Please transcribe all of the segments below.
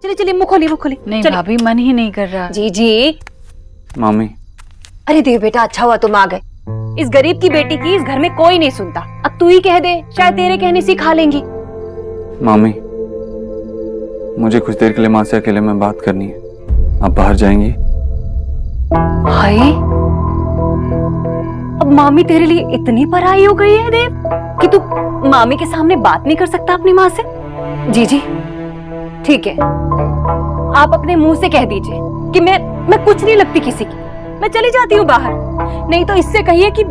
चलिए चलिए, मुँह खोलिए, मुँह खोलिए। नहीं भाभी, मन ही नहीं कर रहा। जी जी। मामी, अरे देव बेटा, अच्छा हुआ तुम आ गए। इस गरीब की बेटी की इस घर में कोई नहीं सुनता। अब तू ही कह दे, शायद तेरे कहने से खा लेंगी। मामी, मुझे कुछ देर के लिए माँ से अकेले में बात करनी है। आप बाहर जाएंगी? हाय, अब मामी तेरे लिए इतनी पराई हो गई है देव कि तू मामी के सामने बात नहीं कर सकता अपनी माँ से? जी जी ठीक है, आप अपने मुंह से कह दीजिए कि मैं कुछ नहीं लगती किसी की, मैं चली जाती हूँ बाहर। नहीं तो इससे कहिए कि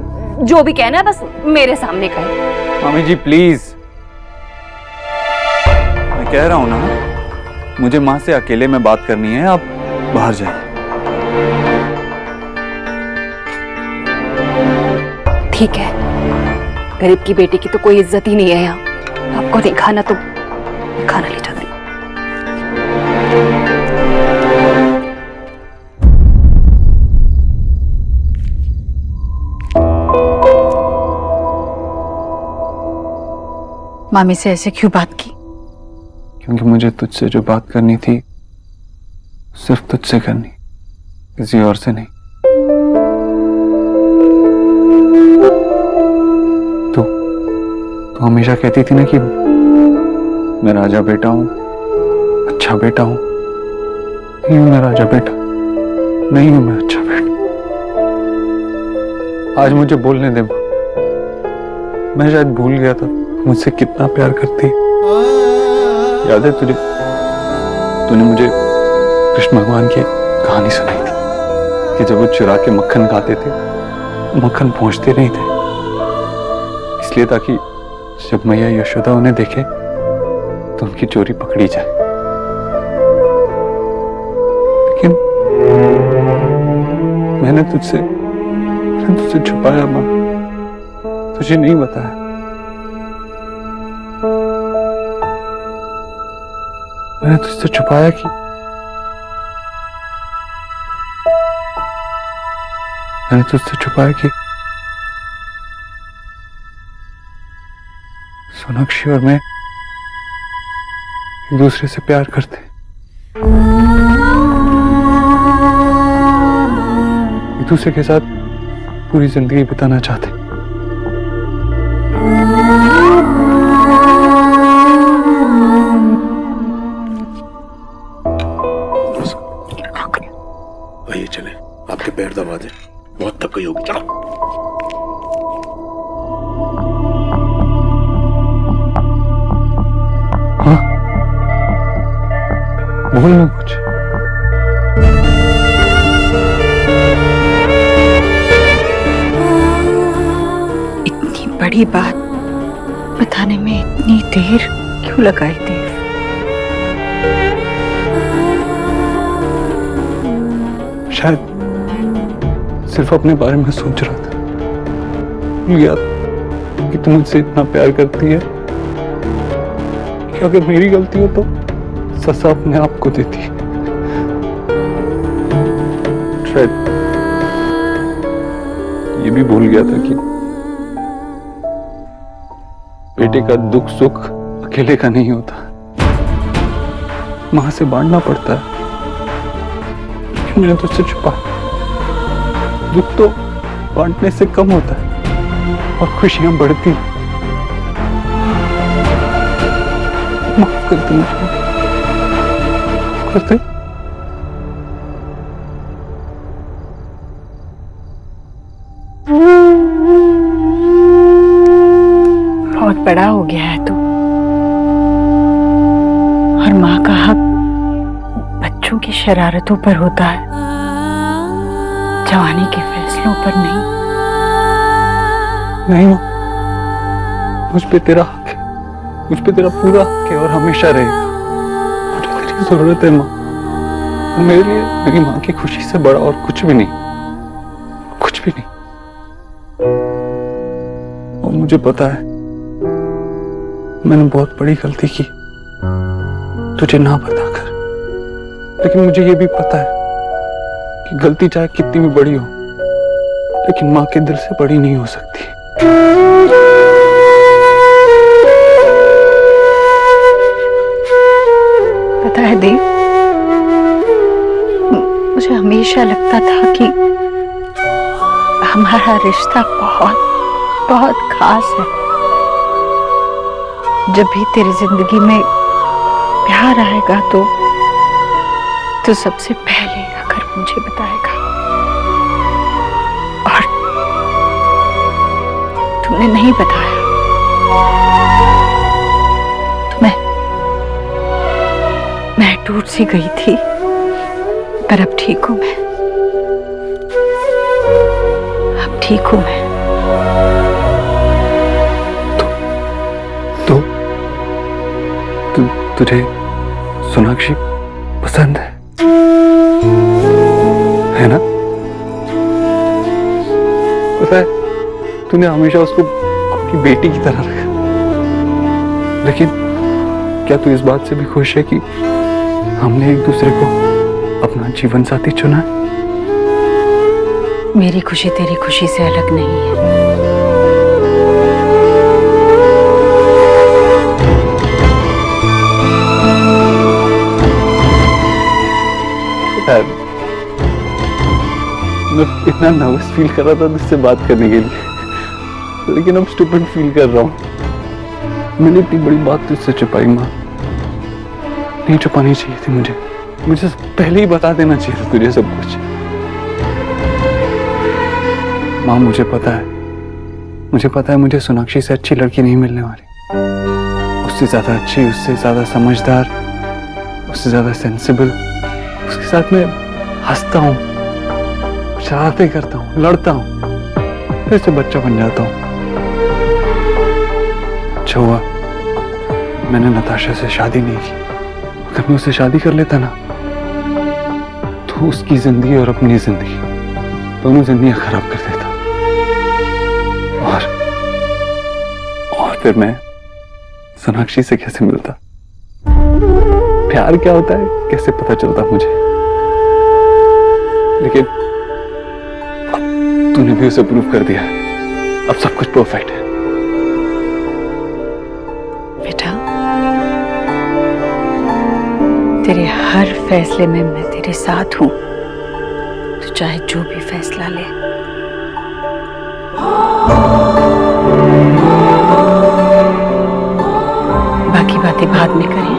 जो भी कहना है बस मेरे सामने कहे। मामी जी प्लीज, मैं कह रहा हूं ना, मुझे माँ से अकेले में बात करनी है। आप बाहर जाइए। ठीक है, गरीब की बेटी की तो कोई इज्जत ही नहीं है यहाँ। आपको नहीं खाना तो खाना ले जाती। मामी से ऐसे क्यों बात की? क्योंकि मुझे तुझसे जो बात करनी थी सिर्फ तुझसे करनी, किसी और से नहीं। तो हमेशा कहती थी ना कि मैं राजा बेटा हूं, अच्छा बेटा हूं। नहीं हूं मैं राजा बेटा, नहीं हूं मैं अच्छा बेटा। आज मुझे बोलने दे, मैं शायद भूल गया था मुझसे कितना प्यार करती। याद है तुझे, तूने मुझे कृष्ण भगवान की कहानी सुनाई थी कि जब वो चुरा के मक्खन खाते थे, मक्खन पहुंचते नहीं थे, इसलिए ताकि जब मैया यशोदा उन्हें देखे तो उनकी चोरी पकड़ी जाए। लेकिन मैंने तुझसे छुपाया मां, तुझे नहीं बताया। मैंने तुझसे छुपाया कि सोनाक्षी और मैं एक दूसरे से प्यार करते, एक दूसरे के साथ पूरी जिंदगी बिताना चाहते। आइए चले, आपके पैर दबा दे, बहुत थक गई होगी। चलो। हाँ, बोलना कुछ। इतनी बड़ी बात बताने में इतनी देर क्यों लगाई देव? शायद सिर्फ अपने बारे में सोच रहा था, भूल गया कि तुम मुझसे इतना प्यार करती है कि अगर मेरी गलती हो तो सजा अपने आप को देती है। शायद ये भी भूल गया था कि बेटे का दुख सुख अकेले का नहीं होता, मां से बांटना पड़ता है। मैंने तुझसे छुपा, दुख तो बांटने से कम होता है और खुशियां बढ़ती। माफ कर दे मुझे, माफ कर दे। बहुत बड़ा हो गया है तू, और माँ का हक बच्चों की शरारतों पर होता है, जवानी के फैसलों पर नहीं। नहीं मां, मुझ पे तेरा हक है, मुझ पे तेरा पूरा हक है और हमेशा रहेगा। मुझे तेरी जरूरत है मां, मेरे लिए मेरी मां की खुशी से बड़ा और कुछ भी नहीं, कुछ भी नहीं। और मुझे पता है मैंने बहुत बड़ी गलती की तुझे ना बताकर, लेकिन मुझे ये भी पता है कि गलती चाहे कितनी भी बड़ी हो, लेकिन मां के दिल से बड़ी नहीं हो सकती। पता है देव, मुझे हमेशा लगता था कि हमारा रिश्ता बहुत बहुत खास है। जब भी तेरी जिंदगी में प्यार आएगा तो सबसे पहले आकर मुझे बताएगा। और तुमने नहीं बताया तो मैं टूट सी गई थी, पर अब ठीक हूं मैं। अब ठीक हूं मैं। तुझे सोनाक्षी पसंद है ना? पता है, तूने हमेशा उसको अपनी बेटी की तरह रखा, लेकिन क्या तू इस बात से भी खुश है कि हमने एक दूसरे को अपना जीवन साथी चुना है? मेरी खुशी तेरी खुशी से अलग नहीं है। मैं इतना नर्वस फील कर रहा था तुझसे बात करने के लिए, लेकिन अब स्टूपिड फील कर रहा हूँ। मैंने इतनी बड़ी बात तुझसे छुपाई माँ, नहीं छुपानी चाहिए थी मुझे पहले ही बता देना चाहिए था तुझे सब कुछ। माँ मुझे पता है मुझे सोनाक्षी से अच्छी लड़की नहीं मिलने वाली। उससे ज्यादा अच्छी, उससे ज्यादा समझदार, उससे ज्यादा सेंसिबल। उसके साथ मैं हंसता हूँ, शरारतें करता हूँ, लड़ता हूँ, फिर से बच्चा बन जाता हूँ। अच्छा हुआ मैंने नताशा से शादी नहीं की। अगर मैं उससे शादी कर लेता ना, तो उसकी जिंदगी और अपनी जिंदगी दोनों जिंदगियां खराब कर देता। और फिर मैं सोनाक्षी से कैसे मिलता? प्यार क्या होता है कैसे पता चलता मुझे? लेकिन अब तूने भी उसे प्रूव कर दिया, अब सब कुछ परफेक्ट है। बेटा, तेरे हर फैसले में मैं तेरे साथ हूं। तू चाहे जो भी फैसला ले। बाकी बातें बाद में करें।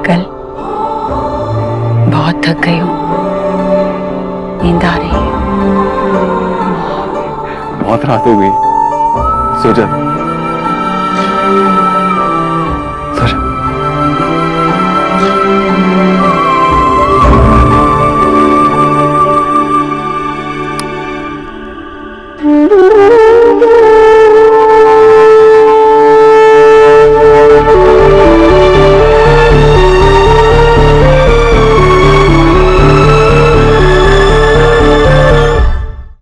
कल बहुत थक गई हूं, नींद आ रही है। बहुत रात हो गई, सो जा।